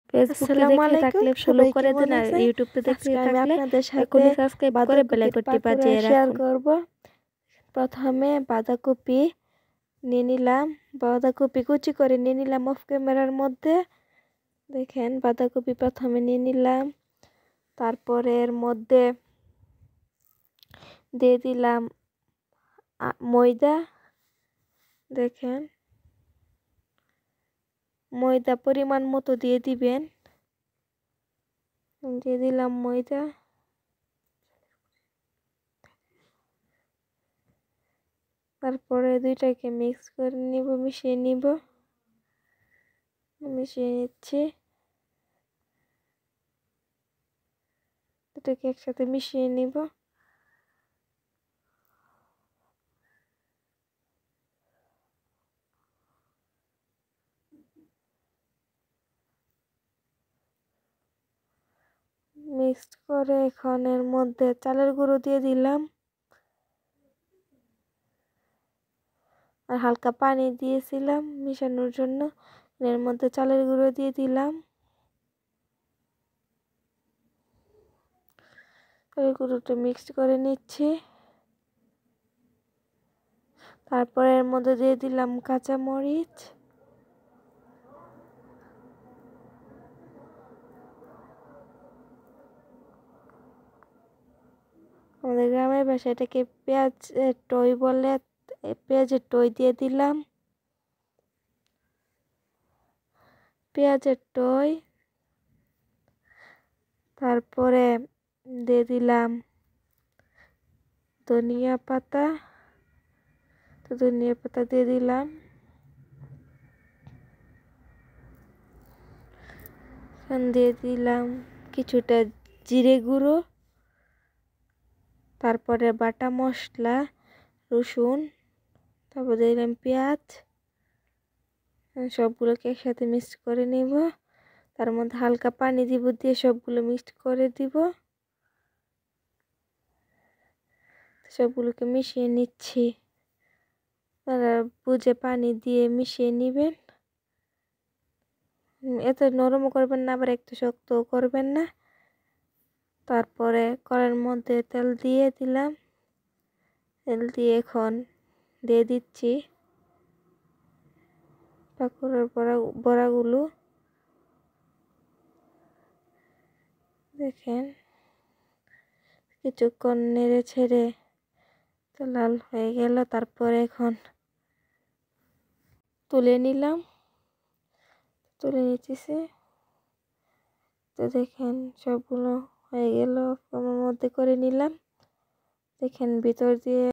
ফেসবুকে আসসালামু দেখে আলাইকুম, থাকলে ফলো সবাই করে কেমন দেন আর আছেন? ইউটিউবে দেখে আজকে আমি থাকলে আপনাদের সাথে এখনই সাবস্ক্রাইব করে বেল বাঁধাকপির আইকনটি পাকোড়া বাজিয়ে শেয়ার রাখুন। করব। প্রথমে বাঁধাকপি নিয়ে নিলাম, বাঁধাকপি কুচি করে নিয়ে নিলাম অফ ক্যামেরার মধ্যে। দেখেন বাঁধাকপি প্রথমে নিয়ে নিলাম, তারপরে এর মধ্যে দিয়ে দিলাম ময়দা। দেখেন ময়দা পরিমাণ মতো দিয়ে দিবেন। দিয়ে দিলাম ময়দা, তারপরে দুইটাকে মিক্স করে নিব, মিশিয়ে নিচ্ছি। দুটাকে একসাথে মিশিয়ে নিব। মিক্সড করে এখন এর মধ্যে চালের গুঁড়ো দিয়ে দিলাম আর হালকা পানি দিয়েছিলাম মিশানোর জন্য। এর মধ্যে চালের গুঁড়ো দিয়ে দিলাম, চালের গুঁড়োটা মিক্সড করে নিচ্ছি। তারপর এর মধ্যে দিয়ে দিলাম কাঁচা মরিচ, আমাদের গ্রামের ভাষায় এটাকে পেঁয়াজ টই বলে। পেঁয়াজের টই দিয়ে দিলাম, পেঁয়াজের টই। তারপরে দিয়ে দিলাম ধনিয়া পাতা, তো ধনিয়া পাতা দিয়ে দিলাম। দিয়ে দিলাম কিছুটা জিরে গুঁড়ো, তারপরে বাটা মশলা, রসুন, তারপর দিলাম পেঁয়াজ। সবগুলোকে একসাথে মিক্সড করে নিব। তার মধ্যে হালকা পানি দিব, দিয়ে সবগুলো মিক্সড করে দিব। সবগুলোকে মিশিয়ে নিচ্ছি। তারা বুঝে পানি দিয়ে মিশিয়ে নিবেন। এত নরম করবেন না, আবার একটু শক্ত করবেন না। তারপরে কড়াইয়ের মধ্যে তেল দিয়ে দিলাম, তেল দিয়ে এখন দিয়ে দিচ্ছি পাকোড়ার বড়াগুলো। দেখেন কিছুক্ষণ নেড়ে ছেড়ে তো লাল হয়ে গেল। তারপরে এখন তুলে নিলাম, তুলে নিতেছি। তো দেখেন সবগুলো হয়ে গেল, আমার মধ্যে করে নিলাম। দেখেন ভিতর দিয়ে